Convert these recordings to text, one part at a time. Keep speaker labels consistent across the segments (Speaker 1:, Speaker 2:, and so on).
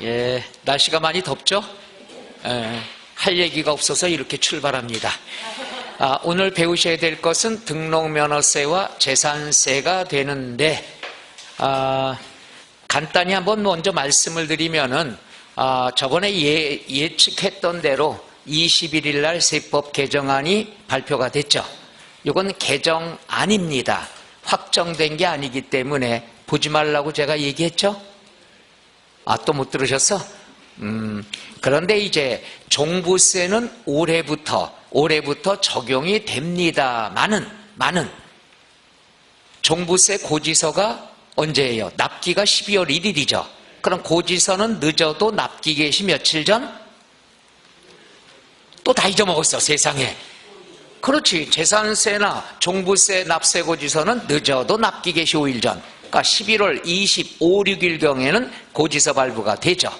Speaker 1: 예, 날씨가 많이 덥죠? 할 얘기가 없어서 이렇게 출발합니다. 오늘 배우셔야 될 것은 등록면허세와 재산세가 되는데, 간단히 한번 먼저 말씀을 드리면은, 저번에 예측했던 대로 21일 날 세법 개정안이 발표가 됐죠. 이건 개정안입니다. 확정된 게 아니기 때문에 보지 말라고 제가 얘기했죠? 또 못 들으셨어? 그런데 이제 종부세는 올해부터 적용이 됩니다만은 종부세 고지서가 언제예요? 납기가 12월 1일이죠. 그럼 고지서는 늦어도 납기 개시 며칠 전? 또 다 잊어먹었어, 세상에. 그렇지. 재산세나 종부세 납세 고지서는 늦어도 납기 개시 5일 전. 그러니까 11월 25, 6일경에는 고지서 발부가 되죠.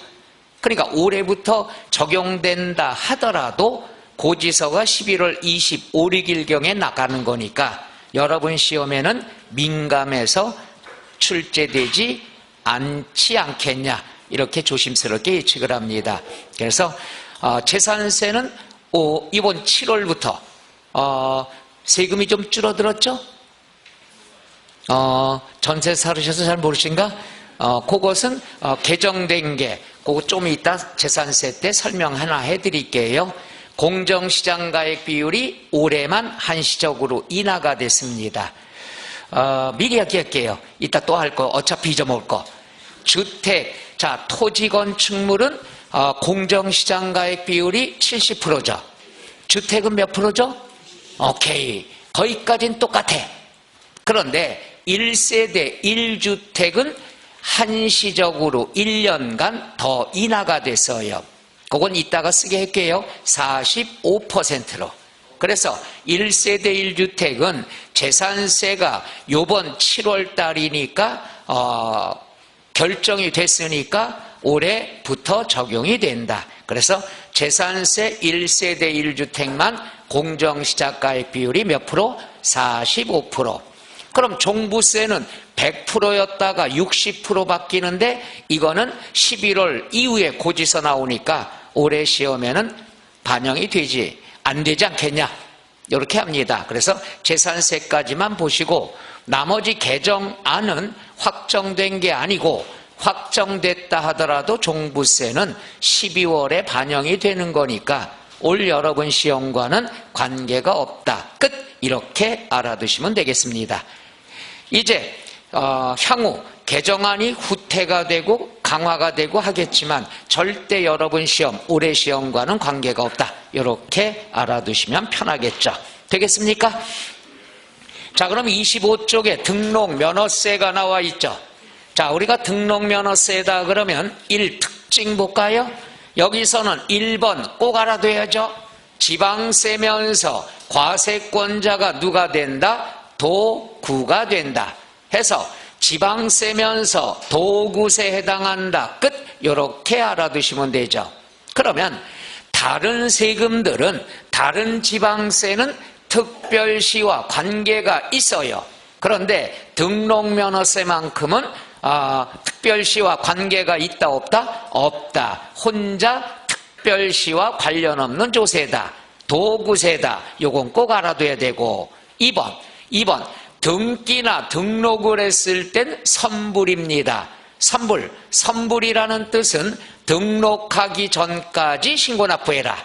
Speaker 1: 그러니까 올해부터 적용된다 하더라도 고지서가 11월 25, 6일경에 나가는 거니까 여러분 시험에는 민감해서 출제되지 않지 않겠냐, 이렇게 조심스럽게 예측을 합니다. 그래서 재산세는 이번 7월부터 세금이 좀 줄어들었죠? 전세 살으셔서 잘 모르신가? 그것은 개정된 게, 그거 좀 이따 재산세 때 설명 하나 해드릴게요. 공정시장 가액 비율이 올해만 한시적으로 인하가 됐습니다. 미리 얘기할게요. 이따 또 할 거, 어차피 잊어먹을 거. 주택, 토지 건축물은 공정시장 가액 비율이 70%죠. 주택은 몇 프로죠? 오케이. 거기까지는 똑같아. 그런데 1세대 1주택은 한시적으로 1년간 더 인하가 됐어요. 그건 이따가 쓰게 할게요. 45%로. 그래서 1세대 1주택은 재산세가 요번 7월 달이니까 결정이 됐으니까 올해부터 적용이 된다. 그래서 재산세 1세대 1주택만 공정시장가액 비율이 몇 프로? 45%. 그럼 종부세는 100%였다가 60% 바뀌는데 이거는 11월 이후에 고지서 나오니까 올해 시험에는 반영이 안 되지 않겠냐, 이렇게 합니다. 그래서 재산세까지만 보시고 나머지 개정안은 확정된 게 아니고 확정됐다 하더라도 종부세는 12월에 반영이 되는 거니까 올 여러분 시험과는 관계가 없다. 끝! 이렇게 알아두시면 되겠습니다. 이제 향후 개정안이 후퇴가 되고 강화가 되고 하겠지만 절대 여러분 시험, 올해 시험과는 관계가 없다. 이렇게 알아두시면 편하겠죠. 되겠습니까? 자, 그럼 25쪽에 등록면허세가 나와 있죠. 자, 우리가 등록면허세다 그러면 1특징 볼까요? 여기서는 1번 꼭 알아둬야죠. 지방세면서 과세권자가 누가 된다? 도구가 된다. 해서 지방세면서 도구세에 해당한다. 끝. 이렇게 알아두시면 되죠. 그러면 다른 세금들은, 다른 지방세는 특별시와 관계가 있어요. 그런데 등록면허세만큼은 특별시와 관계가 있다 없다? 없다. 혼자 특별시와 관련 없는 조세다. 도구세다. 요건 꼭 알아둬야 되고. 2번 등기나 등록을 했을 땐 선불입니다. 선불이라는 뜻은 등록하기 전까지 신고 납부해라.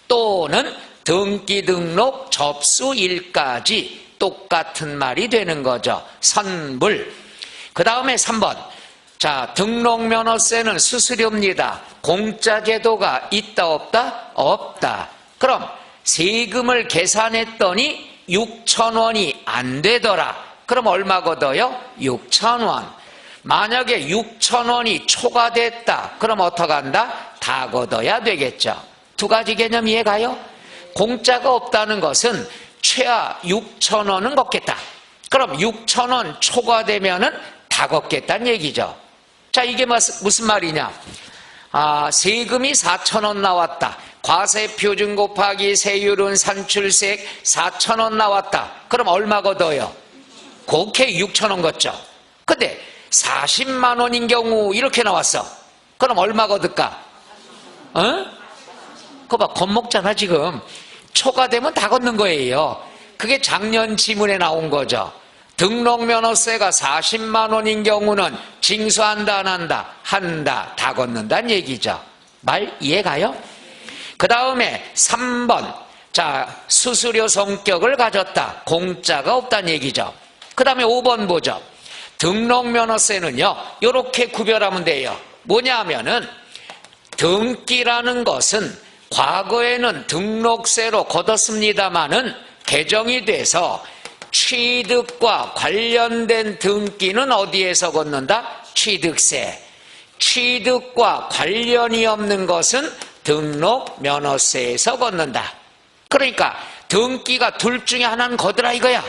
Speaker 1: 또는 등기 등록 접수일까지 똑같은 말이 되는 거죠. 선불. 그 다음에 3번. 자, 등록면허세는 수수료입니다. 공짜 제도가 있다 없다? 없다. 그럼 세금을 계산했더니 6,000원이 안 되더라. 그럼 얼마 걷어요? 6,000원. 만약에 6,000원이 초과됐다. 그럼 어떡한다? 다 걷어야 되겠죠. 두 가지 개념 이해가요? 공짜가 없다는 것은 최하 6,000원은 걷겠다. 그럼 6,000원 초과되면은 다 걷겠다는 얘기죠. 자, 이게 무슨 말이냐? 세금이 4,000원 나왔다. 과세표준 곱하기 세율은 산출세액 4,000원 나왔다. 그럼 얼마 걷어요? 곱게 6,000원 걷죠. 근데 40만 원인 경우 이렇게 나왔어. 그럼 얼마 거둘까? 어? 그거 봐, 겁먹잖아 지금. 초가 되면 다 걷는 거예요. 그게 작년 지문에 나온 거죠. 등록면허세가 40만 원인 경우는 징수한다 안 한다? 한다. 다 걷는다는 얘기죠. 말 이해가요? 그 다음에 3번. 자, 수수료 성격을 가졌다. 공짜가 없다는 얘기죠. 그 다음에 5번 보죠. 등록면허세는요, 이렇게 구별하면 돼요. 뭐냐 하면은, 등기라는 것은 과거에는 등록세로 걷었습니다마는 개정이 돼서 취득과 관련된 등기는 어디에서 걷는다? 취득세. 취득과 관련이 없는 것은 등록면허세에서 걷는다. 그러니까 등기가 둘 중에 하나는 걷으라 이거야.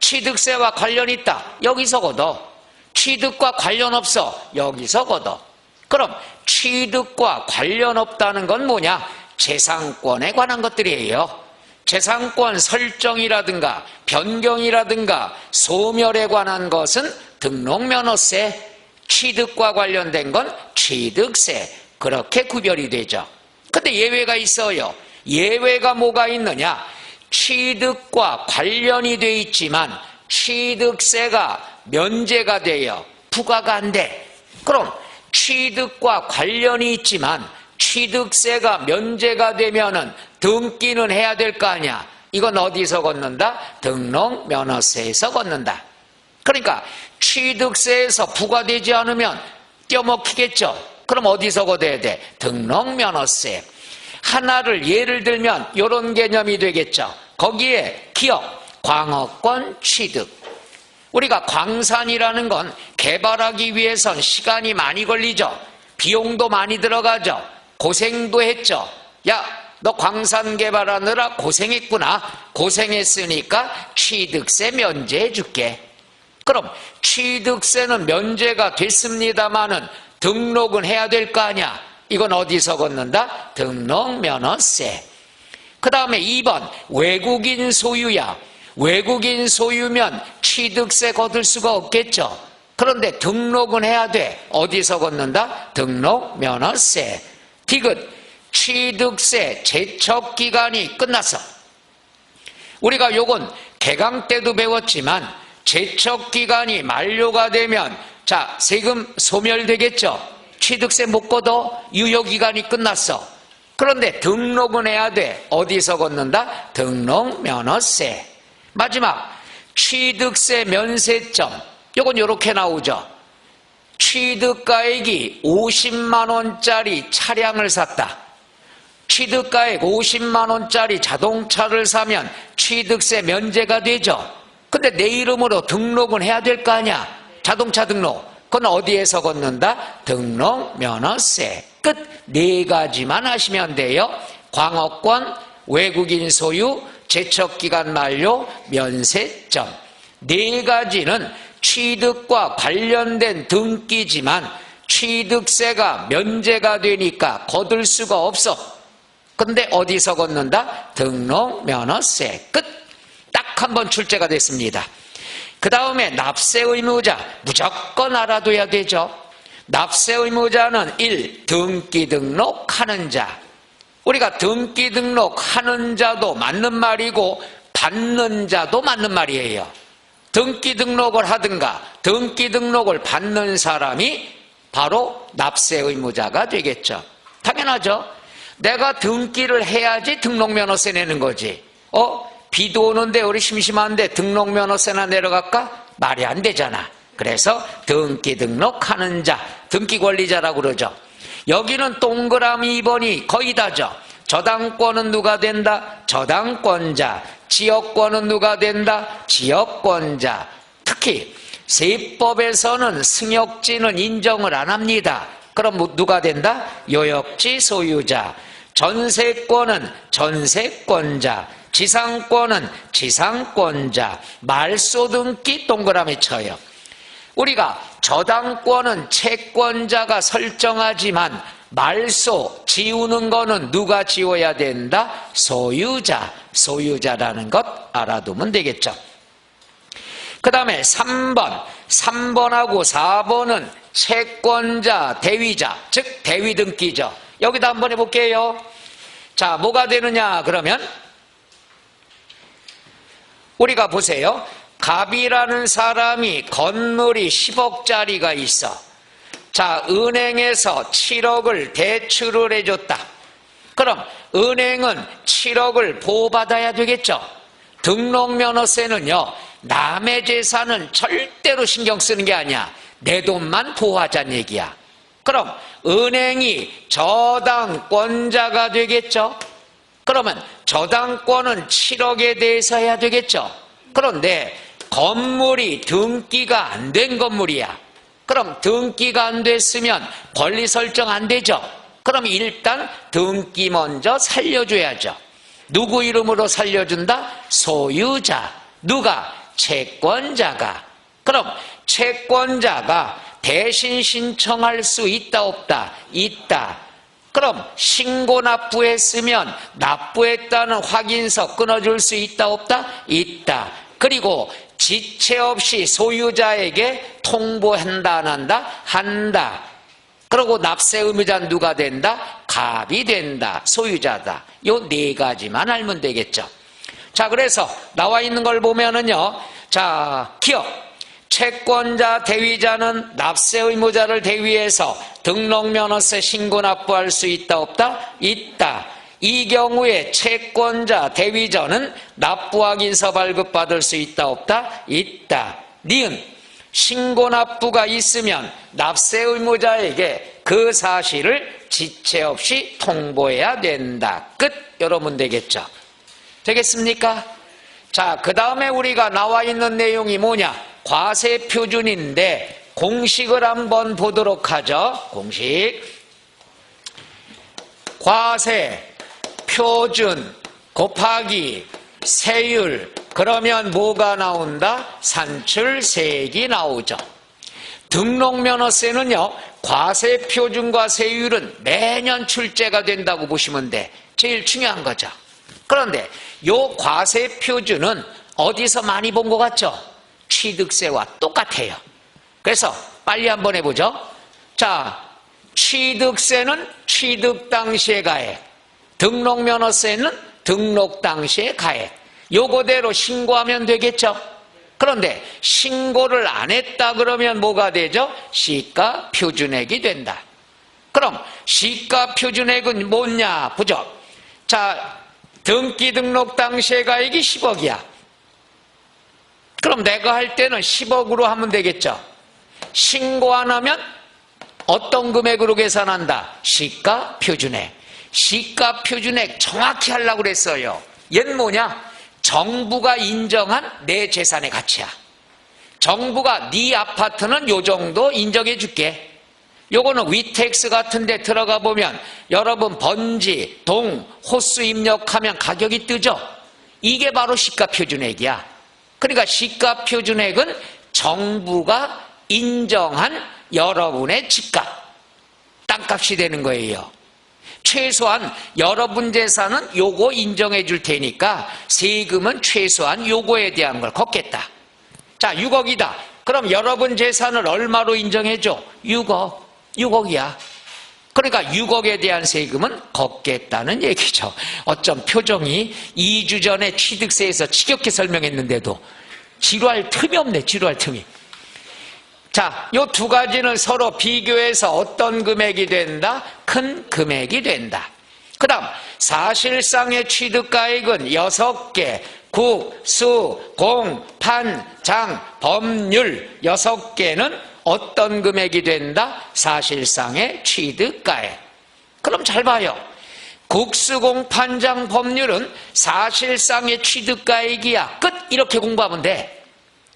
Speaker 1: 취득세와 관련이 있다. 여기서 걷어. 취득과 관련 없어. 여기서 걷어. 그럼 취득과 관련 없다는 건 뭐냐? 재산권에 관한 것들이에요. 재산권 설정이라든가 변경이라든가 소멸에 관한 것은 등록면허세, 취득과 관련된 건 취득세. 그렇게 구별이 되죠. 근데 예외가 있어요. 예외가 뭐가 있느냐? 취득과 관련이 돼 있지만 취득세가 면제가 돼요. 부과가 안 돼. 그럼 취득과 관련이 있지만 취득세가 면제가 되면은 등기는 해야 될 거 아니야. 이건 어디서 걷는다? 등록면허세에서 걷는다. 그러니까 취득세에서 부과되지 않으면 껴먹히겠죠. 그럼 어디서 걷어야 돼? 등록면허세. 하나를 예를 들면 이런 개념이 되겠죠. 거기에 기업, 광어권 취득. 우리가 광산이라는 건 개발하기 위해선 시간이 많이 걸리죠. 비용도 많이 들어가죠. 고생도 했죠. 야, 너 광산 개발하느라 고생했구나. 고생했으니까 취득세 면제해 줄게. 그럼 취득세는 면제가 됐습니다마는 등록은 해야 될 거 아니야. 이건 어디서 걷는다? 등록면허세. 그 다음에 2번 외국인 소유야. 외국인 소유면 취득세 거둘 수가 없겠죠. 그런데 등록은 해야 돼. 어디서 걷는다? 등록면허세. 디귿 취득세 제척기간이 끝났어. 우리가 요건 개강 때도 배웠지만 제척기간이 만료가 되면 자 세금 소멸되겠죠. 취득세 못 걷어. 유효기간이 끝났어. 그런데 등록은 해야 돼. 어디서 걷는다? 등록면허세. 마지막 취득세 면세점. 요건 요렇게 나오죠. 취득가액이 50만 원짜리 차량을 샀다. 취득가액 50만 원짜리 자동차를 사면 취득세 면제가 되죠. 근데 내 이름으로 등록은 해야 될 거 아니야. 자동차 등록. 그건 어디에서 걷는다? 등록면허세. 끝. 네 가지만 하시면 돼요. 광어권, 외국인 소유, 제척기간 만료, 면세점. 네 가지는 취득과 관련된 등기지만 취득세가 면제가 되니까 거둘 수가 없어. 근데 어디서 걷는다? 등록면허세. 끝. 딱 한 번 출제가 됐습니다. 그 다음에 납세의무자. 무조건 알아둬야 되죠. 납세의무자는 1. 등기 등록하는 자. 우리가 등기 등록하는 자도 맞는 말이고 받는 자도 맞는 말이에요. 등기 등록을 하든가 등기 등록을 받는 사람이 바로 납세의무자가 되겠죠. 당연하죠. 내가 등기를 해야지 등록면허세 내는 거지. 비도 오는데 우리 심심한데 등록면허세나 내려갈까? 말이 안 되잖아. 그래서 등기 등록하는 자, 등기 권리자라고 그러죠. 여기는 동그라미 2번이 거의 다죠. 저당권은 누가 된다? 저당권자. 지역권은 누가 된다? 지역권자. 특히 세법에서는 승역지는 인정을 안 합니다. 그럼 누가 된다? 요역지 소유자. 전세권은 전세권자. 지상권은 지상권자. 말소 등기 동그라미 쳐요. 우리가 저당권은 채권자가 설정하지만 말소 지우는 거는 누가 지워야 된다? 소유자. 소유자라는 것 알아두면 되겠죠. 그 다음에 3번 3번하고 4번은 채권자, 대위자, 즉 대위등기죠. 여기다 한번 해볼게요. 자, 뭐가 되느냐 그러면 우리가 보세요. 갑이라는 사람이 건물이 10억짜리가 있어. 자, 은행에서 7억을 대출을 해줬다. 그럼 은행은 7억을 보호받아야 되겠죠. 등록면허세는요, 남의 재산은 절대로 신경 쓰는 게 아니야. 내 돈만 보호하자는 얘기야. 그럼 은행이 저당권자가 되겠죠. 그러면 저당권은 7억에 대해서 해야 되겠죠. 그런데 건물이 등기가 안 된 건물이야. 그럼 등기가 안 됐으면 권리 설정 안 되죠. 그럼 일단 등기 먼저 살려줘야죠. 누구 이름으로 살려준다? 소유자. 누가? 채권자가. 그럼 채권자가 대신 신청할 수 있다 없다? 있다. 그럼 신고 납부했으면 납부했다는 확인서 끊어줄 수 있다 없다? 있다. 그리고 지체 없이 소유자에게 통보한다 안 한다? 한다. 그리고 납세 의무자는 누가 된다? 갑이 된다. 소유자다. 요 네 가지만 알면 되겠죠. 자, 그래서 나와 있는 걸 보면은요. 자, 기억. 채권자, 대위자는 납세 의무자를 대위해서 등록면허세 신고 납부할 수 있다 없다? 있다. 이 경우에 채권자, 대위자는 납부 확인서 발급받을 수 있다 없다? 있다. 니은 신고 납부가 있으면 납세 의무자에게 그 사실을 지체 없이 통보해야 된다. 끝. 이러면 되겠죠. 되겠습니까? 자, 그 다음에 우리가 나와 있는 내용이 뭐냐? 과세표준인데 공식을 한번 보도록 하죠. 공식. 과세표준 곱하기 세율. 그러면 뭐가 나온다? 산출세액이 나오죠. 등록면허세는요, 과세표준과 세율은 매년 출제가 된다고 보시면 돼. 제일 중요한 거죠. 그런데 요 과세표준은 어디서 많이 본 것 같죠? 취득세와 똑같아요. 그래서 빨리 한번 해보죠. 자, 취득세는 취득 당시에 가액, 등록면허세는 등록 당시에 가액. 요거대로 신고하면 되겠죠. 그런데 신고를 안 했다 그러면 뭐가 되죠? 시가표준액이 된다. 그럼 시가표준액은 뭐냐? 보죠. 자, 등기 등록 당시에 가액이 10억이야. 그럼 내가 할 때는 10억으로 하면 되겠죠. 신고 안 하면 어떤 금액으로 계산한다? 시가표준액. 시가표준액 정확히 하려고 그랬어요. 얘는 뭐냐? 정부가 인정한 내 재산의 가치야. 정부가 네 아파트는 요 정도 인정해 줄게. 요거는 위텍스 같은 데 들어가 보면 여러분 번지, 동, 호수 입력하면 가격이 뜨죠. 이게 바로 시가표준액이야. 그러니까 시가표준액은 정부가 인정한 여러분의 집값, 땅값이 되는 거예요. 최소한 여러분 재산은 요거 인정해 줄 테니까 세금은 최소한 요거에 대한 걸 걷겠다. 자, 6억이다. 그럼 여러분 재산을 얼마로 인정해 줘? 6억. 6억이야. 그러니까 6억에 대한 세금은 걷겠다는 얘기죠. 어쩜 표정이 2주 전에 취득세에서 지겹게 설명했는데도 지루할 틈이 없네. 지루할 틈이. 자, 요 두 가지는 서로 비교해서 어떤 금액이 된다? 큰 금액이 된다. 그 다음 사실상의 취득가액은 6개, 국, 수, 공, 판, 장, 법률 6개는 어떤 금액이 된다? 사실상의 취득가액. 그럼 잘 봐요. 국수공판장 법률은 사실상의 취득가액이야. 끝. 이렇게 공부하면 돼.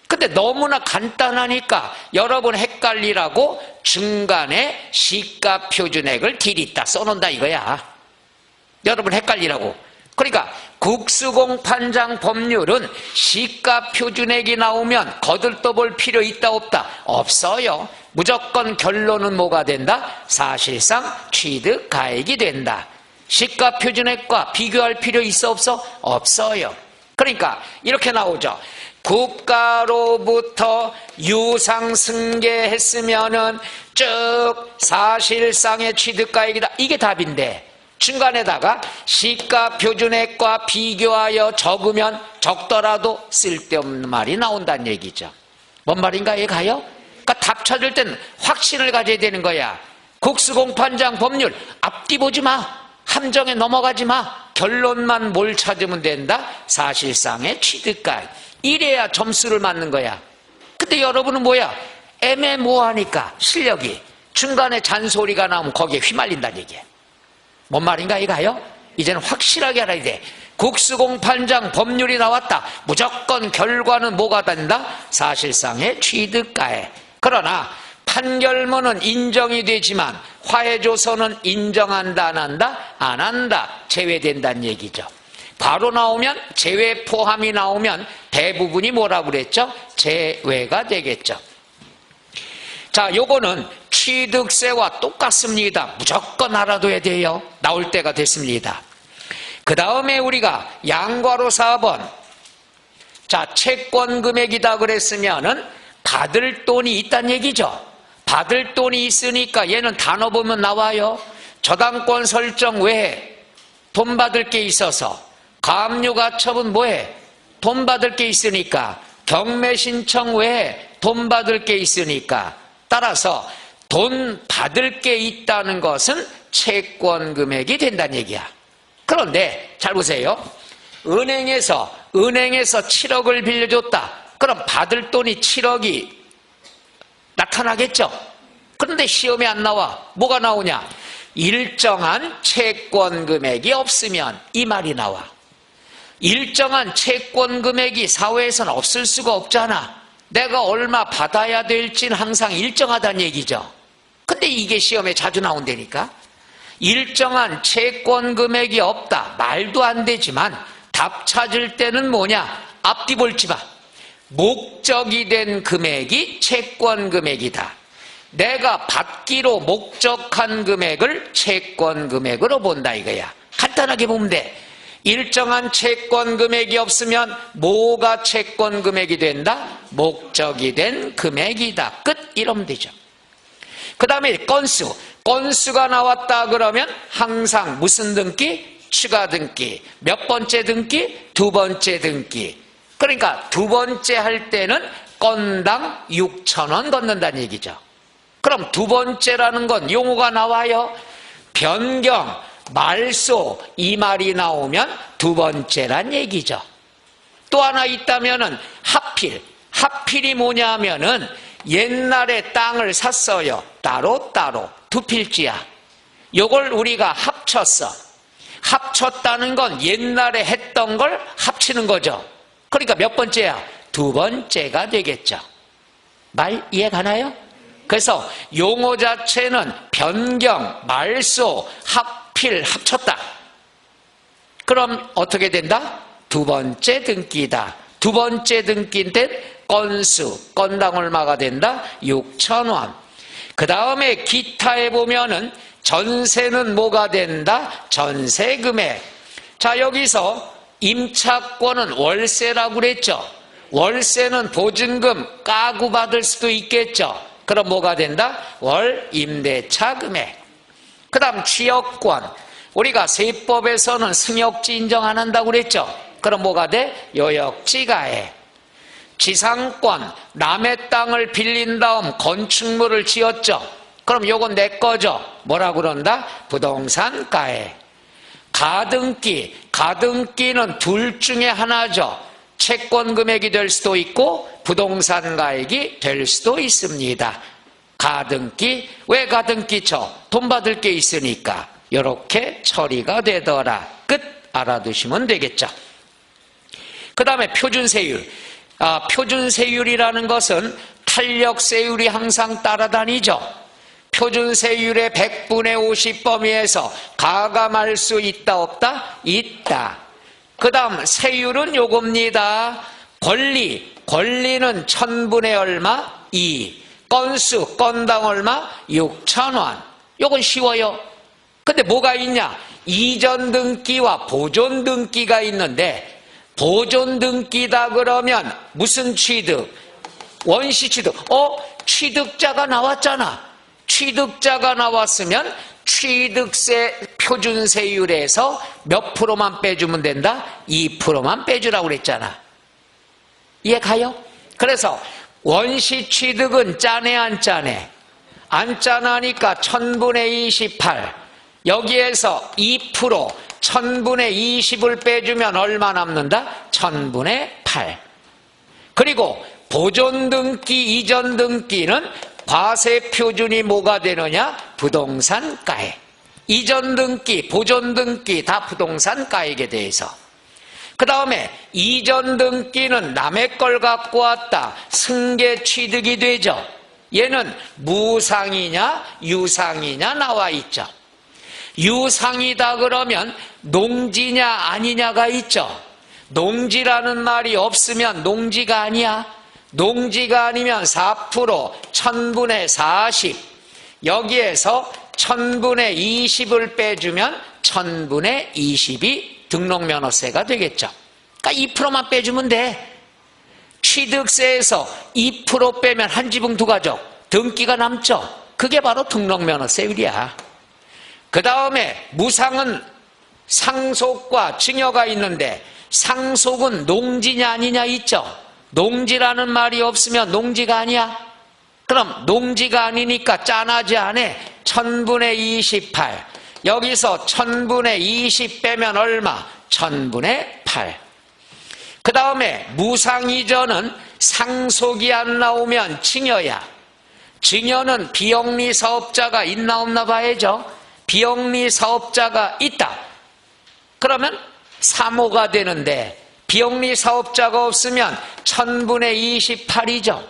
Speaker 1: 근데 너무나 간단하니까 여러분 헷갈리라고 중간에 시가표준액을 디리다 써놓는다 이거야. 여러분 헷갈리라고. 그러니까 국수공판장 법률은 시가표준액이 나오면 거들떠볼 필요 있다 없다? 없어요. 무조건 결론은 뭐가 된다? 사실상 취득가액이 된다. 시가표준액과 비교할 필요 있어 없어? 없어요. 그러니까 이렇게 나오죠. 국가로부터 유상승계했으면은 쭉 사실상의 취득가액이다. 이게 답인데 중간에다가 시가 표준액과 비교하여 적으면 적더라도 쓸데없는 말이 나온다는 얘기죠. 뭔 말인가 얘가요? 그러니까 답 찾을 땐 확신을 가져야 되는 거야. 국수공판장 법률 앞뒤 보지 마. 함정에 넘어가지 마. 결론만 뭘 찾으면 된다? 사실상의 취득가액. 이래야 점수를 맞는 거야. 근데 여러분은 뭐야? 애매모호하니까 실력이 중간에 잔소리가 나오면 거기에 휘말린다는 얘기야. 뭔 말인가 이가요? 이제는 확실하게 알아야 돼. 국수공판장 법률이 나왔다. 무조건 결과는 뭐가 된다? 사실상의 취득가액. 그러나 판결문은 인정이 되지만 화해조서는 인정한다 안 한다? 안 한다. 제외된다는 얘기죠. 바로 나오면 제외 포함이 나오면 대부분이 뭐라고 그랬죠? 제외가 되겠죠. 자, 요거는 취득세와 똑같습니다. 무조건 알아둬야 돼요. 나올 때가 됐습니다. 그 다음에 우리가 양괄호 4번. 자, 채권 금액이다 그랬으면은 받을 돈이 있다는 얘기죠. 받을 돈이 있으니까 얘는 단어 보면 나와요. 저당권 설정 외에 돈 받을 게 있어서, 가압류가처분 뭐해? 돈 받을 게 있으니까, 경매 신청 외에 돈 받을 게 있으니까, 따라서 돈 받을 게 있다는 것은 채권 금액이 된다는 얘기야. 그런데 잘 보세요. 은행에서 7억을 빌려줬다. 그럼 받을 돈이 7억이 나타나겠죠. 그런데 시험에 안 나와. 뭐가 나오냐? 일정한 채권 금액이 없으면 이 말이 나와. 일정한 채권 금액이 사회에서는 없을 수가 없잖아. 내가 얼마 받아야 될지는 항상 일정하다는 얘기죠. 근데 이게 시험에 자주 나온다니까. 일정한 채권 금액이 없다. 말도 안 되지만 답 찾을 때는 뭐냐? 앞뒤 볼지 마. 목적이 된 금액이 채권 금액이다. 내가 받기로 목적한 금액을 채권 금액으로 본다 이거야. 간단하게 보면 돼. 일정한 채권 금액이 없으면 뭐가 채권 금액이 된다? 목적이 된 금액이다. 끝. 이러면 되죠. 그 다음에 건수가 나왔다 그러면 항상 무슨 등기? 추가 등기. 몇 번째 등기? 두 번째 등기. 그러니까 두 번째 할 때는 건당 6,000원 걷는다는 얘기죠. 그럼 두 번째라는 건 용어가 나와요. 변경, 말소 이 말이 나오면 두 번째란 얘기죠. 또 하나 있다면은 하필이 뭐냐면은 옛날에 땅을 샀어요. 따로 두 필지야. 요걸 우리가 합쳤다는 건 옛날에 했던 걸 합치는 거죠. 그러니까 몇 번째야? 두 번째가 되겠죠. 말 이해 가나요? 그래서 용어 자체는 변경, 말소, 합쳤다. 그럼 어떻게 된다? 두 번째 등기다. 두 번째 등기인데 건당 얼마가 된다? 6,000원. 그 다음에 기타에 보면은 전세는 뭐가 된다? 전세금액. 자, 여기서 임차권은 월세라고 그랬죠. 월세는 보증금 까고 받을 수도 있겠죠. 그럼 뭐가 된다? 월 임대차 금액. 그 다음 취역권. 우리가 세법에서는 승역지 인정 안 한다고 그랬죠. 그럼 뭐가 돼? 요역지가액. 지상권. 남의 땅을 빌린 다음 건축물을 지었죠. 그럼 요건 내 거죠. 뭐라고 그런다? 부동산가액. 가등기는 둘 중에 하나죠. 채권 금액이 될 수도 있고 부동산 가액이 될 수도 있습니다. 가등기. 왜 가등기 쳐? 돈 받을 게 있으니까. 이렇게 처리가 되더라. 끝. 알아두시면 되겠죠. 그 다음에 표준세율. 표준세율이라는 것은 탄력세율이 항상 따라다니죠. 표준세율의 100분의 50 범위에서 가감할 수 있다 없다? 있다. 그 다음 세율은 요겁니다. 권리는 1000분의 얼마? 2. 건당 얼마? 6,000원. 요건 쉬워요. 근데 뭐가 있냐? 이전 등기와 보존 등기가 있는데 보존 등기다 그러면 무슨 취득? 원시 취득. 취득자가 나왔잖아. 취득자가 나왔으면 취득세 표준세율에서 몇 프로만 빼주면 된다? 2%만 빼주라고 그랬잖아. 이해 가요? 그래서 원시 취득은 짜네 안 짜네? 안 짜나니까 1000분의 28 여기에서 2% 1000분의 20을 빼주면 얼마 남는다? 1000분의 8. 그리고 보존 등기, 이전 등기는 과세 표준이 뭐가 되느냐? 부동산 가액. 이전 등기, 보존 등기 다 부동산 가액에 대해서. 그 다음에 이전 등기는 남의 걸 갖고 왔다. 승계 취득이 되죠. 얘는 무상이냐 유상이냐 나와 있죠. 유상이다 그러면 농지냐 아니냐가 있죠. 농지라는 말이 없으면 농지가 아니야. 농지가 아니면 4% 1000분의 40 여기에서 1000분의 20을 빼주면 1000분의 20이 등록면허세가 되겠죠. 그러니까 2%만 빼주면 돼. 취득세에서 2% 빼면 한 지붕 두 가족 등기가 남죠. 그게 바로 등록면허세율이야. 그 다음에 무상은 상속과 증여가 있는데 상속은 농지냐 아니냐 있죠. 농지라는 말이 없으면 농지가 아니야. 그럼 농지가 아니니까 짠하지 않아. 1000분의 28 여기서 1000분의 20 빼면 얼마? 1000분의 8. 그 다음에 무상이전은 상속이 안 나오면 증여야. 증여는 비영리 사업자가 있나 없나 봐야죠. 비영리 사업자가 있다. 그러면 사모가 되는데 비영리 사업자가 없으면 1000분의 28이죠.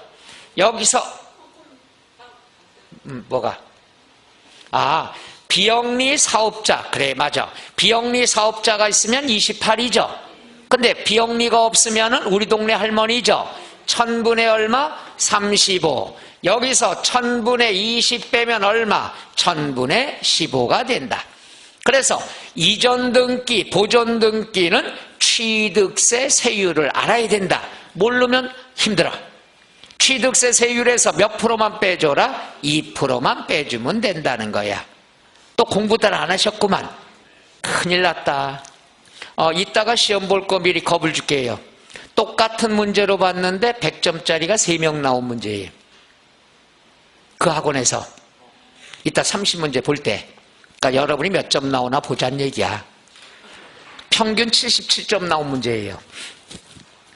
Speaker 1: 여기서 뭐가? 비영리 사업자. 그래 맞아. 비영리 사업자가 있으면 28이죠. 근데 비영리가 없으면 우리 동네 할머니죠. 1000분의 얼마? 35. 여기서 1000분의 20 빼면 얼마? 1000분의 15가 된다. 그래서 이전 등기, 보존 등기는 취득세 세율을 알아야 된다. 모르면 힘들어. 취득세 세율에서 몇 프로만 빼줘라? 2%만 빼주면 된다는 거야. 또 공부들 안 하셨구만. 큰일 났다. 이따가 시험 볼 거 미리 겁을 줄게요. 똑같은 문제로 봤는데 100점짜리가 3명 나온 문제예요. 그 학원에서 이따 30문제 볼 때 그러니까 여러분이 몇 점 나오나 보자는 얘기야. 평균 77점 나온 문제예요.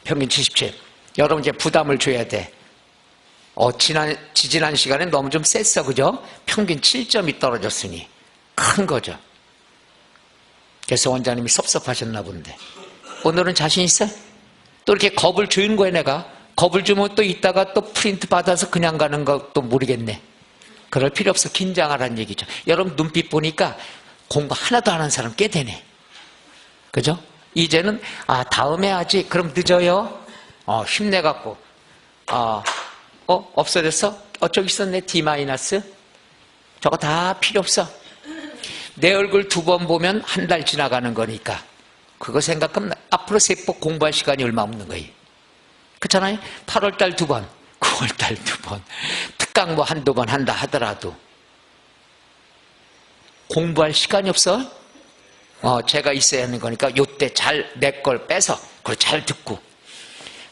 Speaker 1: 평균 77. 여러분 이제 부담을 줘야 돼. 지지난 시간에 너무 좀 셌어, 그죠? 평균 7점이 떨어졌으니 큰 거죠. 그래서 원장님이 섭섭하셨나 본데 오늘은 자신 있어? 또 이렇게 겁을 주는 거야 내가. 겁을 주면 또 이따가 또 프린트 받아서 그냥 가는 것도 모르겠네. 그럴 필요 없어. 긴장하라는 얘기죠. 여러분 눈빛 보니까 공부 하나도 안 한 사람 꽤 되네. 그죠? 이제는 다음에 하지. 그럼 늦어요. 힘내갖고 없어졌어? 저기 있었네. D-. 저거 다 필요 없어. 내 얼굴 2번 보면 한 달 지나가는 거니까 그거 생각하면 앞으로 세법 공부할 시간이 얼마 없는 거예요. 그렇잖아요? 8월달 2번 9월달 2번 특강 뭐 한두 번 한다 하더라도 공부할 시간이 없어. 제가 있어야 하는 거니까 요때 잘 내 걸 빼서 그걸 잘 듣고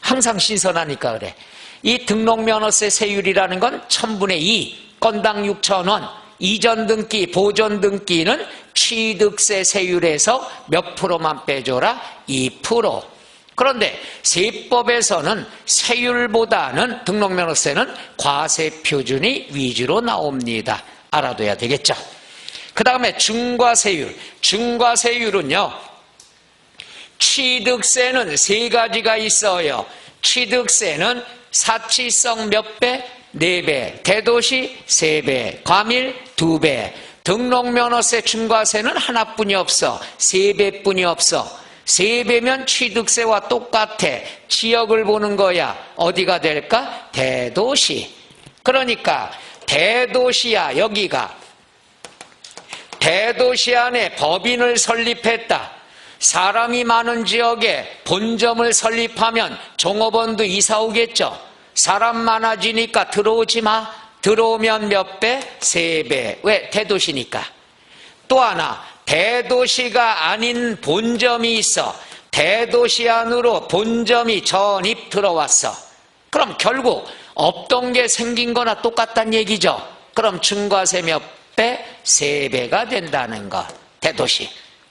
Speaker 1: 항상 신선하니까 그래. 이 등록면허세 세율이라는 건 1000분의 2 건당 6,000원. 이전 등기, 보존 등기는 취득세 세율에서 몇 프로만 빼줘라? 2%. 그런데 세법에서는 세율보다는 등록면허세는 과세 표준이 위주로 나옵니다. 알아둬야 되겠죠. 그 다음에 중과세율. 중과세율은요, 취득세는 3가지가 있어요. 취득세는 사치성 몇 배? 4배, 대도시 3배, 과밀 2배, 등록면허세 중과세는 하나뿐이 없어. 3배뿐이 없어. 3배면 취득세와 똑같아. 지역을 보는 거야. 어디가 될까? 대도시. 그러니까 대도시야. 여기가 대도시 안에 법인을 설립했다. 사람이 많은 지역에 본점을 설립하면 종업원도 이사 오겠죠. 사람 많아지니까 들어오지 마. 들어오면 몇 배? 3배. 왜? 대도시니까. 또 하나, 대도시가 아닌 본점이 있어. 대도시 안으로 본점이 전입 들어왔어. 그럼 결국 없던 게 생긴 거나 똑같다는 얘기죠. 그럼 증과세 몇 배? 3배가 된다는 거. 대도시.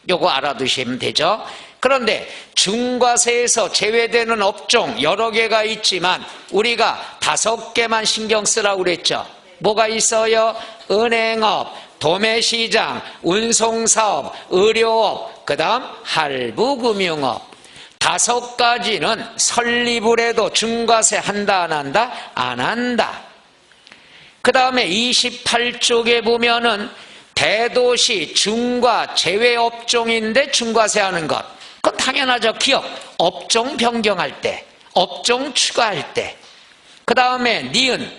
Speaker 1: 요거 알아두시면 되죠. 그런데 중과세에서 제외되는 업종 여러 개가 있지만 우리가 5개만 신경 쓰라고 그랬죠. 뭐가 있어요? 은행업, 도매시장, 운송사업, 의료업, 그 다음 할부금융업. 5가지는 설립을 해도 중과세 한다 안 한다? 안 한다. 그 다음에 28쪽에 보면은 대도시 중과 제외업종인데 중과세 하는 것. 그건 당연하죠. 기업, 업종 변경할 때, 업종 추가할 때. 그 다음에 니은,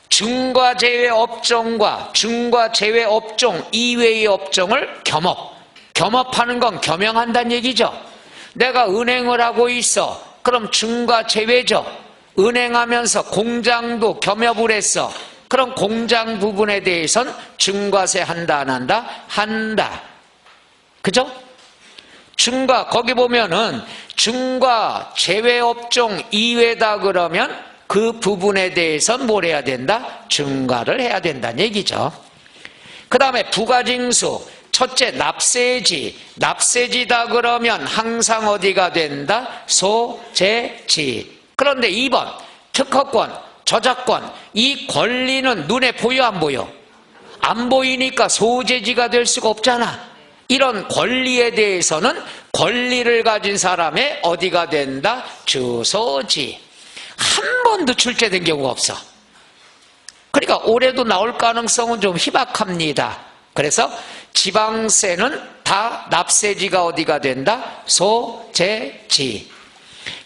Speaker 1: 중과 제외업종과 중과 제외업종 이외의 업종을 겸업. 겸업하는 건 겸용한다는 얘기죠. 내가 은행을 하고 있어. 그럼 중과 제외죠. 은행하면서 공장도 겸업을 했어. 그럼 공장 부분에 대해서는 중과세 한다 안 한다? 한다. 그죠? 중과 거기 보면은 중과 제외업종 이외다 그러면 그 부분에 대해서는 뭘 해야 된다? 중과를 해야 된다는 얘기죠. 그 다음에 부가징수. 첫째 납세지. 납세지다 그러면 항상 어디가 된다? 소재지. 그런데 2번 특허권. 저작권, 이 권리는 눈에 보여 안 보여? 안 보이니까 소재지가 될 수가 없잖아. 이런 권리에 대해서는 권리를 가진 사람의 어디가 된다? 주소지. 한 번도 출제된 경우가 없어. 그러니까 올해도 나올 가능성은 좀 희박합니다. 그래서 지방세는 다 납세지가 어디가 된다? 소재지.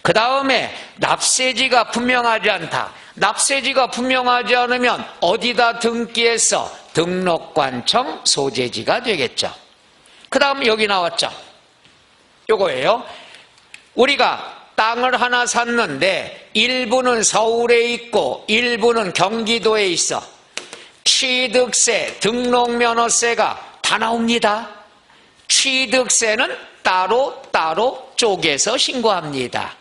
Speaker 1: 그 다음에 납세지가 분명하지 않다. 납세지가 분명하지 않으면 어디다 등기해서 등록관청 소재지가 되겠죠. 그 다음 여기 나왔죠. 요거예요. 우리가 땅을 하나 샀는데 일부는 서울에 있고 일부는 경기도에 있어. 취득세, 등록면허세가 다 나옵니다. 취득세는 따로 쪼개서 신고합니다.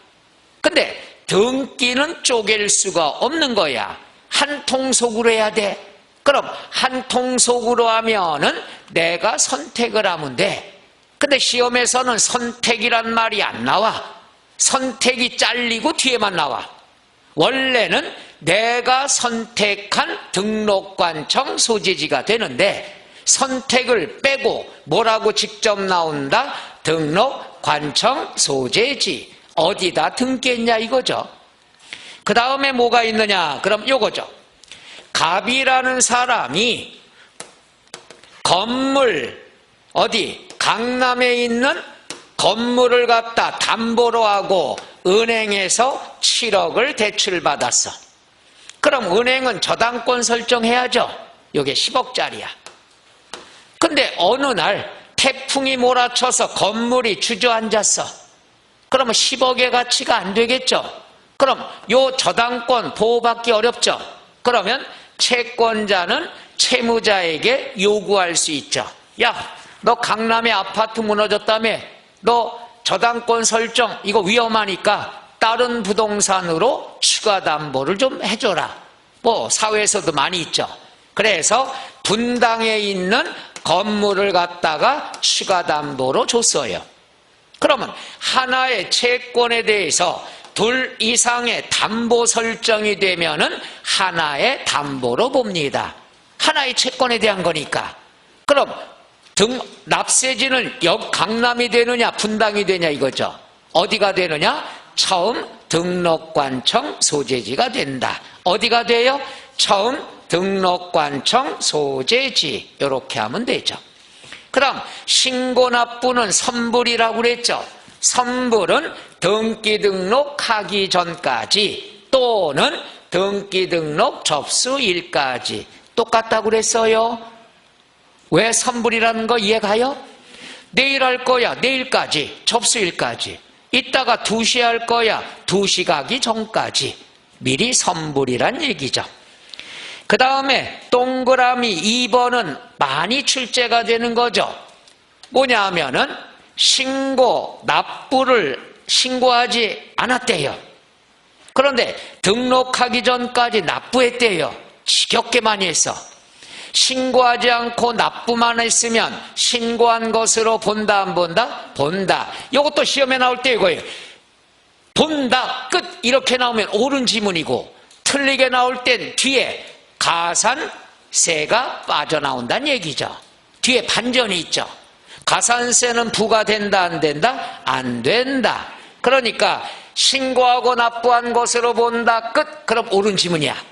Speaker 1: 근데 등기는 쪼갤 수가 없는 거야. 한 통속으로 해야 돼. 그럼 한 통속으로 하면은 내가 선택을 하면 돼. 근데 시험에서는 선택이란 말이 안 나와. 선택이 잘리고 뒤에만 나와. 원래는 내가 선택한 등록관청 소재지가 되는데 선택을 빼고 뭐라고 직접 나온다? 등록관청 소재지. 어디다 등기했냐 이거죠. 그 다음에 뭐가 있느냐? 그럼 요거죠. 갑이라는 사람이 건물 어디 강남에 있는 건물을 갖다 담보로 하고 은행에서 7억을 대출받았어. 그럼 은행은 저당권 설정해야죠. 요게 10억짜리야. 근데 어느 날 태풍이 몰아쳐서 건물이 주저앉았어. 그러면 10억의 가치가 안 되겠죠. 그럼 요 저당권 보호받기 어렵죠. 그러면 채권자는 채무자에게 요구할 수 있죠. 야, 너 강남에 아파트 무너졌다며? 너 저당권 설정 이거 위험하니까 다른 부동산으로 추가 담보를 좀 해줘라. 뭐 사회에서도 많이 있죠. 그래서 분당에 있는 건물을 갖다가 추가 담보로 줬어요. 그러면 하나의 채권에 대해서 2 이상의 담보 설정이 되면은 하나의 담보로 봅니다. 하나의 채권에 대한 거니까. 그럼 납세지는 강남이 되느냐 분당이 되냐 이거죠. 어디가 되느냐? 처음 등록관청 소재지가 된다. 어디가 돼요? 처음 등록관청 소재지. 이렇게 하면 되죠. 그 다음 신고납부는 선불이라고 그랬죠. 선불은 등기 등록하기 전까지 또는 등기 등록 접수일까지 똑같다고 그랬어요. 왜 선불이라는 거 이해가요? 내일 할 거야. 내일까지. 접수일까지. 이따가 2시에 할 거야. 2시 가기 전까지. 미리 선불이란 얘기죠. 그 다음에 동그라미 2번은 많이 출제가 되는 거죠. 뭐냐 하면은 납부를 신고하지 않았대요. 그런데 등록하기 전까지 납부했대요. 지겹게 많이 했어. 신고하지 않고 납부만 했으면 신고한 것으로 본다 안 본다? 본다. 이것도 시험에 나올 때 이거예요. 본다 끝 이렇게 나오면 옳은 지문이고, 틀리게 나올 땐 뒤에 가산세가 빠져나온다는 얘기죠. 뒤에 반전이 있죠. 가산세는 부과된다 안 된다? 안 된다. 그러니까 신고하고 납부한 것으로 본다 끝, 그럼 옳은 지문이야.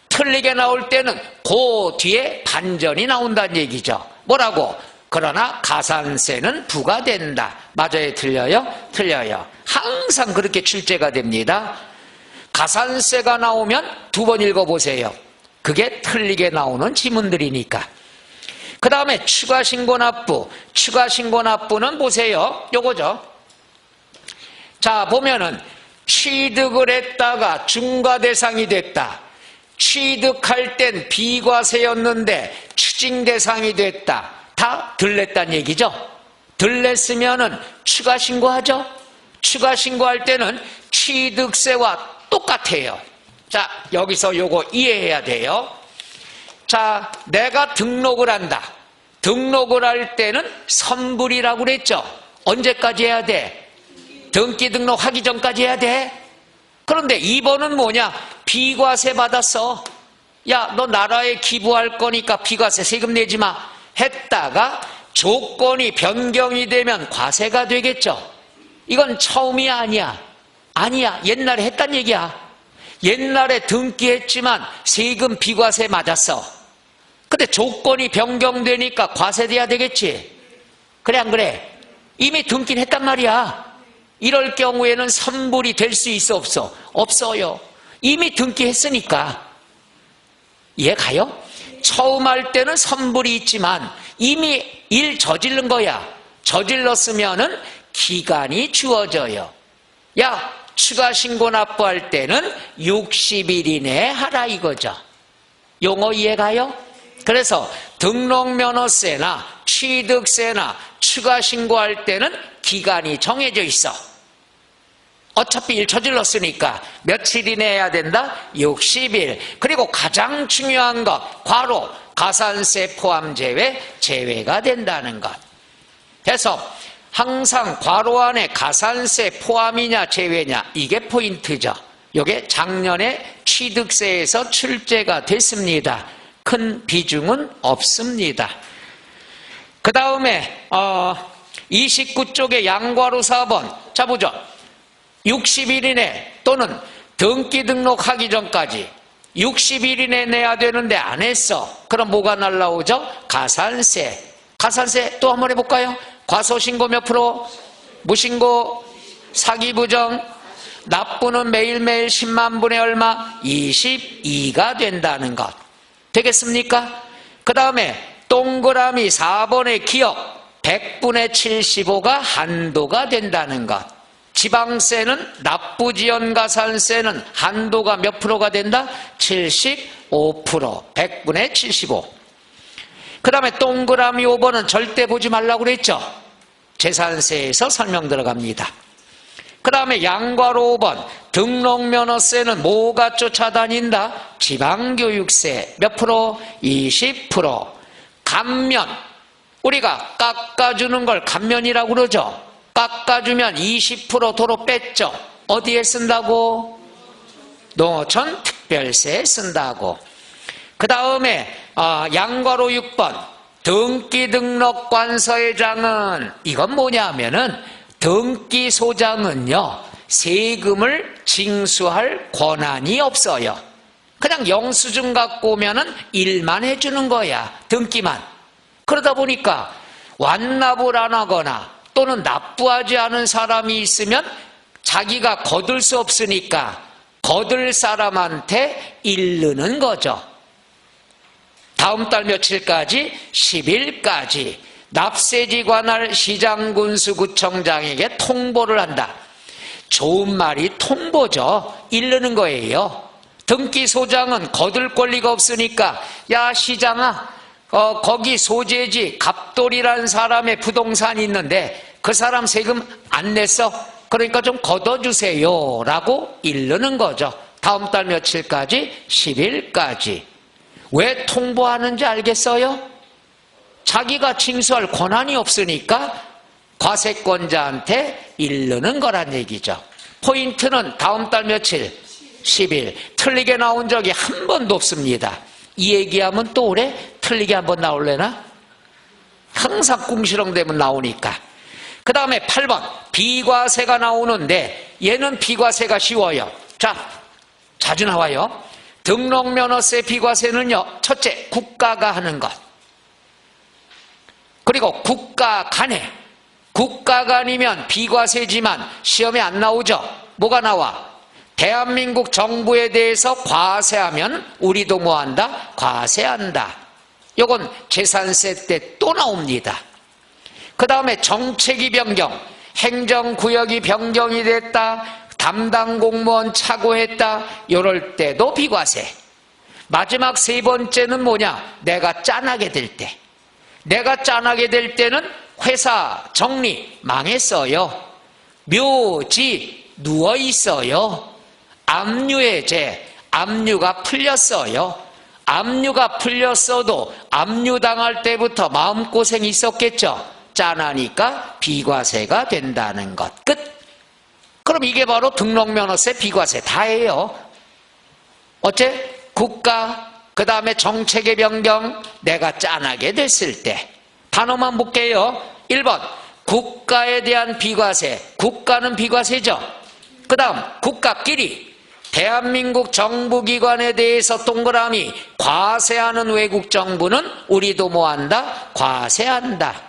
Speaker 1: 틀리게 나올 때는 그 뒤에 반전이 나온다는 얘기죠. 뭐라고? 그러나 가산세는 부과된다. 맞아요? 틀려요? 틀려요. 항상 그렇게 출제가 됩니다. 가산세가 나오면 2번 읽어보세요. 그게 틀리게 나오는 지문들이니까. 그 다음에 추가신고납부. 추가신고납부는 보세요. 요거죠. 자, 보면은 취득을 했다가 중과대상이 됐다. 취득할 땐 비과세였는데 추징대상이 됐다. 다 들렸다는 얘기죠. 들렸으면은 추가신고하죠. 추가신고할 때는 취득세와 똑같아요. 자, 여기서 요거 이해해야 돼요. 자, 내가 등록을 한다. 등록을 할 때는 선불이라고 그랬죠. 언제까지 해야 돼? 등기 등록하기 전까지 해야 돼. 그런데 2번은 뭐냐? 비과세 받았어. 야, 너 나라에 기부할 거니까 비과세 세금 내지 마. 했다가 조건이 변경이 되면 과세가 되겠죠. 이건 처음이야 아니야? 아니야. 옛날에 했단 얘기야. 옛날에 등기했지만 세금 비과세 맞았어. 근데 조건이 변경되니까 과세돼야 되겠지. 그래 안 그래? 이미 등기는 했단 말이야. 이럴 경우에는 선불이 될 수 있어 없어? 없어요. 이미 등기했으니까. 이해 가요? 처음 할 때는 선불이 있지만 이미 일 저지른 거야. 저질렀으면은 기간이 주어져요. 야, 추가신고 납부할 때는 60일 이내에 하라 이거죠. 용어 이해 가요? 그래서 등록면허세나 취득세나 추가신고할 때는 기간이 정해져 있어. 어차피 일 저질렀으니까 며칠 이내에 해야 된다? 60일. 그리고 가장 중요한 것, 과로 가산세 포함 제외가 된다는 것. 그래서 항상 괄호 안에 가산세 포함이냐 제외냐, 이게 포인트죠. 이게 작년에 취득세에서 출제가 됐습니다. 큰 비중은 없습니다. 그 다음에 29쪽의 양괄호 4번. 자 보죠. 60일 이내 또는 등기 등록하기 전까지 60일 이내 내야 되는데 안 했어. 그럼 뭐가 날라오죠? 가산세. 가산세 또 한번 해볼까요? 과소신고 몇 프로? 무신고? 사기부정? 납부는 매일매일 10만 분의 얼마? 22가 된다는 것. 되겠습니까? 그 다음에 동그라미 4번의 기억 100분의 75가 한도가 된다는 것. 지방세는 납부지연가산세는 한도가 몇 프로가 된다? 75%. 100분의 75. 그 다음에 동그라미 5번은 절대 보지 말라고 그랬죠. 재산세에서 설명 들어갑니다. 그 다음에 양괄호 5번 등록면허세는 뭐가 쫓아다닌다? 지방교육세 몇 프로? 20%. 감면, 우리가 깎아주는 걸 감면이라고 그러죠. 깎아주면 20% 도로 뺐죠. 어디에 쓴다고? 농어촌 특별세에 쓴다고. 그 다음에 양괄호 6번 등기등록관서회장은 이건 뭐냐 하면은 등기소장은요 세금을 징수할 권한이 없어요. 그냥 영수증 갖고 오면은 일만 해주는 거야. 등기만. 그러다 보니까 완납을 안 하거나 또는 납부하지 않은 사람이 있으면 자기가 거둘 수 없으니까 거둘 사람한테 이르는 거죠. 다음 달 며칠까지? 10일까지. 납세지 관할 시장군수구청장에게 통보를 한다. 좋은 말이 통보죠. 이르는 거예요. 등기소장은 거둘 권리가 없으니까 야 시장아 거기 소재지 갑돌이라는 사람의 부동산이 있는데 그 사람 세금 안 냈어? 그러니까 좀 걷어주세요 라고 이르는 거죠. 다음 달 며칠까지? 10일까지. 왜 통보하는지 알겠어요? 자기가 징수할 권한이 없으니까 과세권자한테 이르는 거란 얘기죠. 포인트는 다음 달 며칠? 10일. 틀리게 나온 적이 한 번도 없습니다. 이 얘기하면 또 올해 틀리게 한번 나올래나? 항상 궁시렁대면 나오니까. 그 다음에 8번 비과세가 나오는데 얘는 비과세가 쉬워요. 자, 자주 나와요. 등록면허세 비과세는요, 첫째 국가가 하는 것, 그리고 국가 간에, 국가 간이면 비과세지만 시험에 안 나오죠. 뭐가 나와? 대한민국 정부에 대해서 과세하면 우리도 뭐한다? 과세한다. 요건 재산세 때 또 나옵니다. 그 다음에 정책이 변경, 행정구역이 변경이 됐다, 담당 공무원 착오했다, 이럴 때도 비과세. 마지막 세 번째는 뭐냐? 내가 짠하게 될 때. 내가 짠하게 될 때는 회사 정리 망했어요. 묘지 누워있어요. 압류해제, 압류가 풀렸어요. 압류가 풀렸어도 압류당할 때부터 마음고생이 있었겠죠. 짠하니까 비과세가 된다는 것. 끝. 그럼 이게 바로 등록면허세 비과세 다예요. 어째? 국가, 그 다음에 정책의 변경, 내가 짠하게 됐을 때. 단어만 볼게요. 1번 국가에 대한 비과세. 국가는 비과세죠. 그 다음 국가끼리 대한민국 정부기관에 대해서 동그라미 과세하는 외국 정부는 우리도 뭐한다? 과세한다.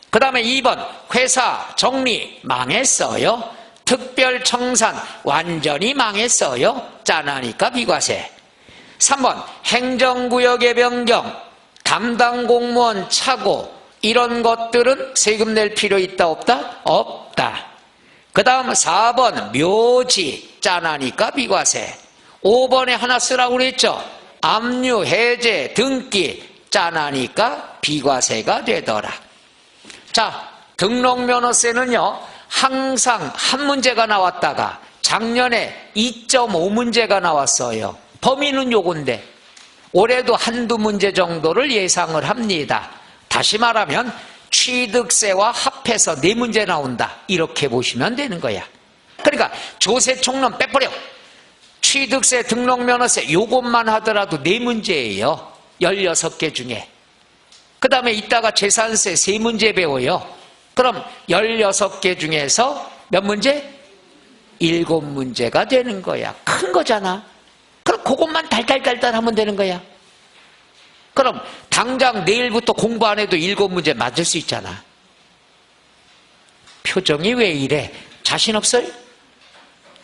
Speaker 1: 그 다음에 2번 회사 정리 망했어요. 특별청산 완전히 망했어요. 짠하니까 비과세. 3번 행정구역의 변경, 담당 공무원 착오, 이런 것들은 세금 낼 필요 있다 없다? 없다. 그 다음 4번 묘지, 짠하니까 비과세. 5번에 하나 쓰라고 그랬죠. 압류, 해제, 등기, 짠하니까 비과세가 되더라. 자, 등록면허세는요 항상 한 문제가 나왔다가 작년에 2.5문제가 나왔어요. 범위는 요건데 올해도 한두 문제 정도를 예상을 합니다. 다시 말하면 취득세와 합해서 4문제 나온다, 이렇게 보시면 되는 거야. 그러니까 조세총론 빼버려. 취득세, 등록면허세 요것만 하더라도 4문제예요 16개 중에. 그 다음에 이따가 재산세 3문제 배워요. 그럼 16개 중에서 몇 문제? 7문제가 되는 거야. 큰 거잖아. 그럼 그것만 달달달달 하면 되는 거야. 그럼 당장 내일부터 공부 안 해도 7문제 맞을 수 있잖아. 표정이 왜 이래? 자신 없어요?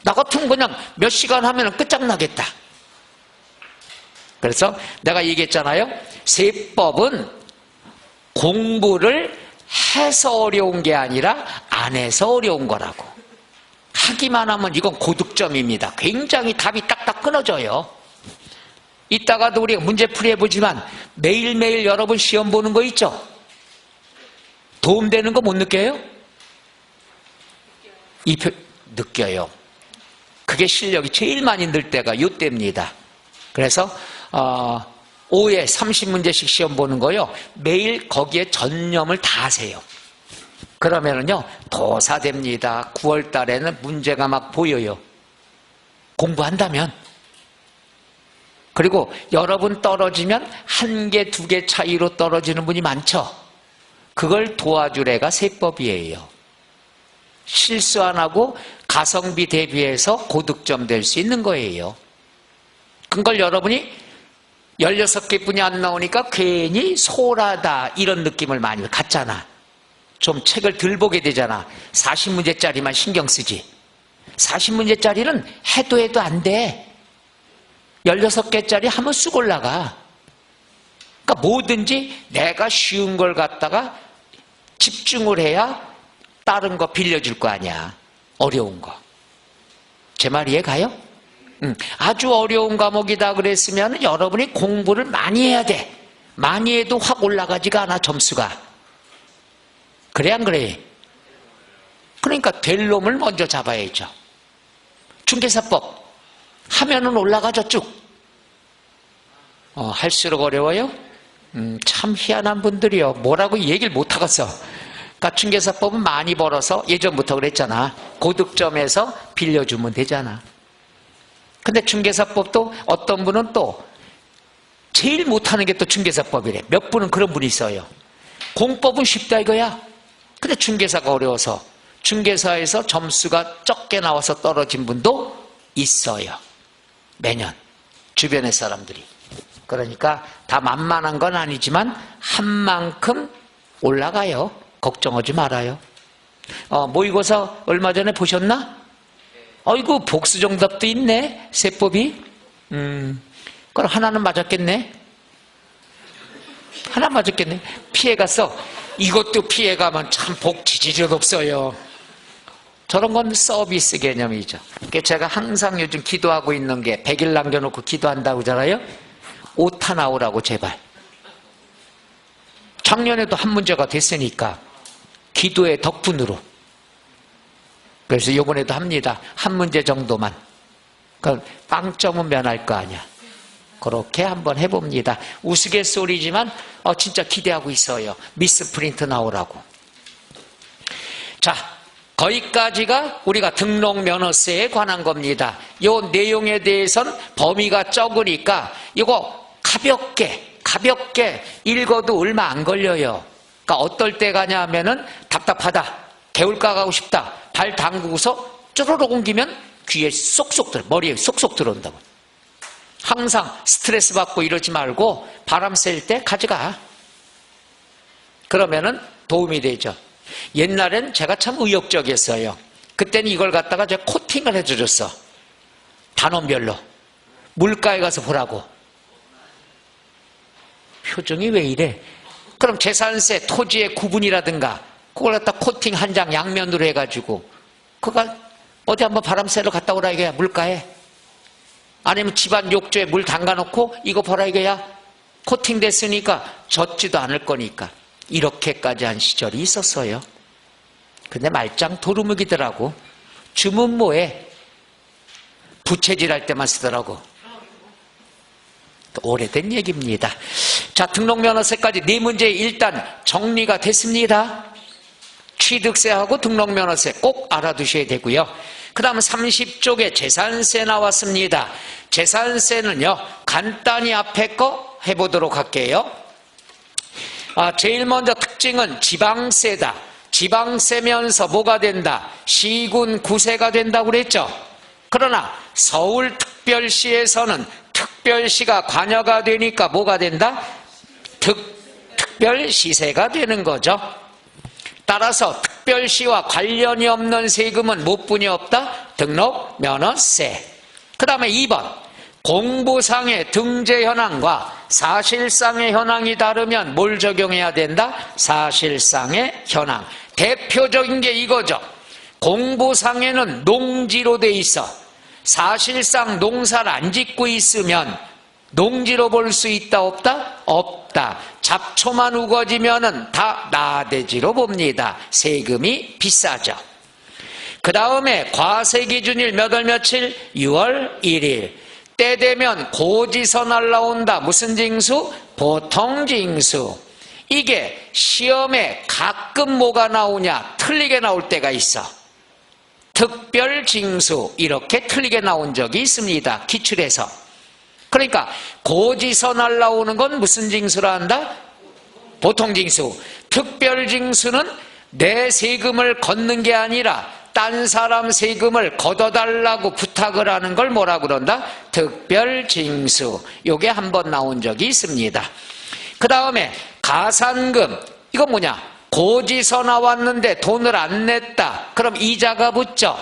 Speaker 1: 나 같으면 그냥 몇 시간 하면 끝장나겠다. 그래서 내가 얘기했잖아요. 세법은 공부를 해서 어려운 게 아니라 안 해서 어려운 거라고. 하기만 하면 이건 고득점입니다. 굉장히 답이 딱딱 끊어져요. 이따가도 우리가 문제풀이 해보지만 매일매일 여러분 시험 보는 거 있죠? 도움되는 거 못 느껴요? 느껴요. 그게 실력이 제일 많이 늘 때가 이때입니다. 그래서 오후에 30문제씩 시험 보는 거요. 매일 거기에 전념을 다 하세요. 그러면은요 도사됩니다. 9월 달에는 문제가 막 보여요. 공부한다면. 그리고 여러분 떨어지면 1개, 2개 차이로 떨어지는 분이 많죠. 그걸 도와줄 애가 세법이에요. 실수 안 하고 가성비 대비해서 고득점 될 수 있는 거예요. 그걸 여러분이 16개 뿐이 안 나오니까 괜히 소홀하다 이런 느낌을 많이 갖잖아. 좀 책을 덜 보게 되잖아. 40문제짜리만 신경 쓰지. 40문제짜리는 해도 안 돼. 16개짜리 하면 쑥 올라가. 그러니까 뭐든지 내가 쉬운 걸 갖다가 집중을 해야 다른 거 빌려줄 거 아니야. 어려운 거. 제 말 이해 가요? 아주 어려운 과목이다 그랬으면 여러분이 공부를 많이 해야 돼. 많이 해도 확 올라가지가 않아, 점수가. 그래 안 그래? 그러니까 될 놈을 먼저 잡아야죠. 중개사법 하면은 올라가죠, 쭉. 할수록 어려워요? 참 희한한 분들이요. 뭐라고 얘기를 못 하겠어. 그러니까 중개사법은 많이 벌어서 예전부터 그랬잖아. 고득점에서 빌려주면 되잖아. 근데 중개사법도 어떤 분은 또 제일 못하는 게 또 중개사법이래. 몇 분은 그런 분이 있어요. 공법은 쉽다 이거야. 근데 중개사가 어려워서 중개사에서 점수가 적게 나와서 떨어진 분도 있어요. 매년 주변의 사람들이. 그러니까 다 만만한 건 아니지만 한 만큼 올라가요. 걱정하지 말아요. 모의고사 얼마 전에 보셨나? 어이구, 복수정답도 있네, 세법이. 그럼 하나는 맞았겠네? 하나 맞았겠네? 피해갔어. 이것도 피해가면 참 복지지력 없어요. 저런 건 서비스 개념이죠. 그러니까 제가 항상 요즘 기도하고 있는 게 100일 남겨놓고 기도한다고 하잖아요. 오타 나오라고 제발. 작년에도 한 문제가 됐으니까 기도의 덕분으로. 그래서 이번에도 합니다. 한 문제 정도만. 그럼 빵점은 면할 거 아니야. 그렇게 한번 해봅니다. 우스갯소리지만 진짜 기대하고 있어요. 미스 프린트 나오라고. 자, 거기까지가 우리가 등록면허세에 관한 겁니다. 이 내용에 대해서는 범위가 적으니까 이거 가볍게 읽어도 얼마 안 걸려요. 그러니까 어떨 때 가냐 하면은 답답하다, 개울가 가고 싶다, 발 담그고서 쪼르륵 옮기면 귀에 쏙쏙 들어, 머리에 쏙쏙 들어온다고. 항상 스트레스 받고 이러지 말고 바람 쐴 때 가져가. 그러면은 도움이 되죠. 옛날엔 제가 참 의욕적이었어요. 그때는 이걸 갖다가 제가 코팅을 해줘줬어. 단원별로. 물가에 가서 보라고. 표정이 왜 이래? 그럼 재산세, 토지의 구분이라든가 그걸 갖다 코팅 한 장 양면으로 해가지고 그거 어디 한번 바람 쐬러 갔다 오라 이거야, 물가에. 아니면 집안 욕조에 물 담가놓고 이거 보라 이거야. 코팅 됐으니까 젖지도 않을 거니까. 이렇게까지 한 시절이 있었어요. 근데 말짱 도루묵이더라고. 주문 뭐해? 부채질할 때만 쓰더라고. 오래된 얘기입니다. 자, 등록면허세까지 네 문제 일단 정리가 됐습니다. 취득세하고 등록면허세 꼭 알아두셔야 되고요. 그 다음 30쪽에 재산세 나왔습니다. 재산세는요, 간단히 앞에 거 해보도록 할게요. 제일 먼저 특징은 지방세다. 지방세면서 뭐가 된다? 시군 구세가 된다고 그랬죠. 그러나 서울특별시에서는 특별시가 관여가 되니까 뭐가 된다? 특별시세가 되는 거죠. 따라서 특별시와 관련이 없는 세금은 무엇뿐이 없다? 등록면허세. 그 다음에 2번, 공부상의 등재 현황과 사실상의 현황이 다르면 뭘 적용해야 된다? 사실상의 현황. 대표적인 게 이거죠. 공부상에는 농지로 돼 있어. 사실상 농사를 안 짓고 있으면 농지로 볼 수 있다 없다? 없다. 잡초만 우거지면은 다 나대지로 봅니다. 세금이 비싸죠. 그 다음에 과세 기준일 몇 월 며칠? 6월 1일. 때 되면 고지서 날라온다. 무슨 징수? 보통징수. 이게 시험에 가끔 뭐가 나오냐? 틀리게 나올 때가 있어. 특별징수. 이렇게 틀리게 나온 적이 있습니다. 기출에서. 그러니까 고지서 날라오는 건 무슨 징수라 한다? 보통징수. 특별징수는 내 세금을 걷는 게 아니라 딴 사람 세금을 걷어달라고 부탁을 하는 걸 뭐라 그런다? 특별징수. 요게 한 번 나온 적이 있습니다. 그 다음에 가산금. 이건 뭐냐? 고지서 나왔는데 돈을 안 냈다. 그럼 이자가 붙죠.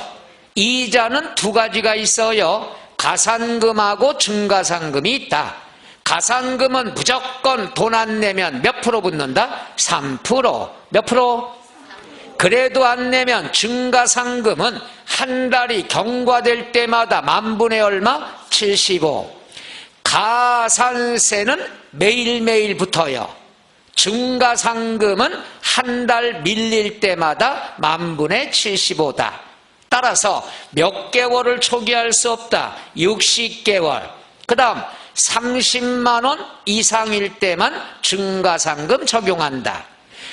Speaker 1: 이자는 두 가지가 있어요. 가산금하고 중가산금이 있다. 가산금은 무조건 돈 안 내면 몇 프로 붙는다? 3%. 몇 프로? 그래도 안 내면 증가상금은 한 달이 경과될 때마다 만분의 얼마? 75. 가산세는 매일매일 붙어요. 증가상금은 한 달 밀릴 때마다 만분의 75다. 따라서 몇 개월을 초기할 수 없다. 60개월. 그 다음 30만 원 이상일 때만 증가상금 적용한다.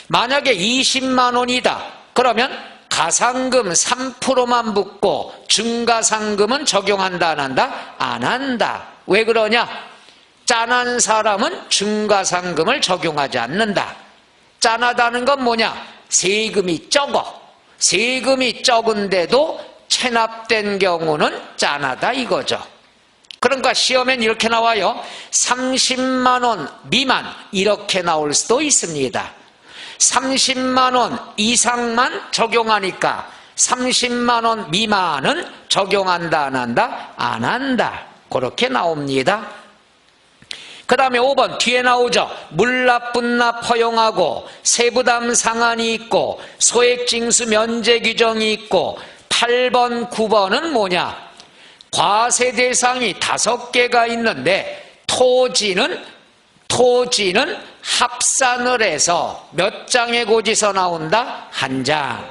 Speaker 1: 만약에 20만 원이다. 그러면 가상금 3%만 붙고 증가상금은 적용한다 안 한다? 안 한다. 왜 그러냐? 짠한 사람은 증가상금을 적용하지 않는다. 짠하다는 건 뭐냐? 세금이 적어. 세금이 적은데도 체납된 경우는 짠하다 이거죠. 그러니까 시험엔 이렇게 나와요. 30만 원 미만 이렇게 나올 수도 있습니다. 30만 원 이상만 적용하니까 30만 원 미만은 적용한다 안 한다? 안 한다. 그렇게 나옵니다. 그 다음에 5번 뒤에 나오죠. 물납, 분납 허용하고 세부담 상한이 있고 소액징수 면제 규정이 있고 8번, 9번은 뭐냐? 과세 대상이 5개가 있는데 토지는 합산을 해서 몇 장의 고지서 나온다? 1장.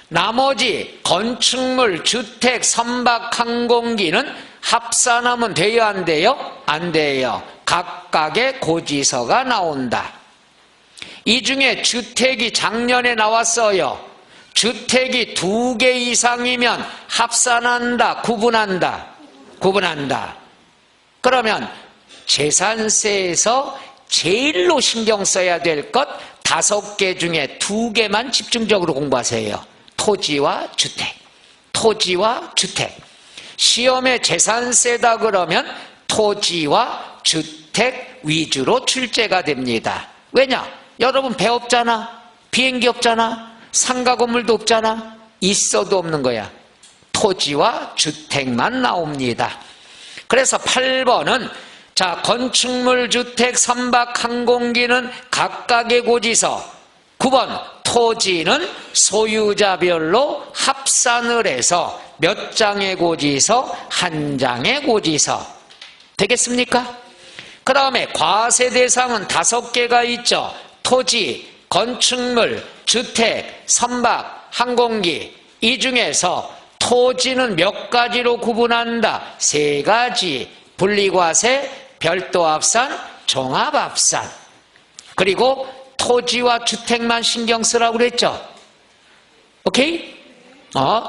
Speaker 1: 나머지 건축물, 주택, 선박, 항공기는 합산하면 돼요 안 돼요? 안 돼요. 각각의 고지서가 나온다. 이 중에 주택이 작년에 나왔어요. 주택이 2개 이상이면 합산한다, 구분한다? 구분한다. 그러면 재산세에서 제일로 신경 써야 될 것 5개 중에 2개만 집중적으로 공부하세요. 토지와 주택. 토지와 주택. 시험에 재산세다 그러면 토지와 주택 위주로 출제가 됩니다. 왜냐? 여러분 배 없잖아. 비행기 없잖아. 상가 건물도 없잖아. 있어도 없는 거야. 토지와 주택만 나옵니다. 그래서 8번은 자, 건축물, 주택, 선박, 항공기는 각각의 고지서. 9번 토지는 소유자별로 합산을 해서 몇 장의 고지서? 1장의 고지서. 되겠습니까? 그 다음에 과세 대상은 5개가 있죠. 토지, 건축물, 주택, 선박, 항공기. 이 중에서 토지는 몇 가지로 구분한다? 3가지. 분리과세, 별도합산, 종합합산. 그리고 토지와 주택만 신경 쓰라고 그랬죠. 오케이?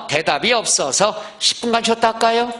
Speaker 1: 대답이 없어서 10분간 쉬었다 할까요?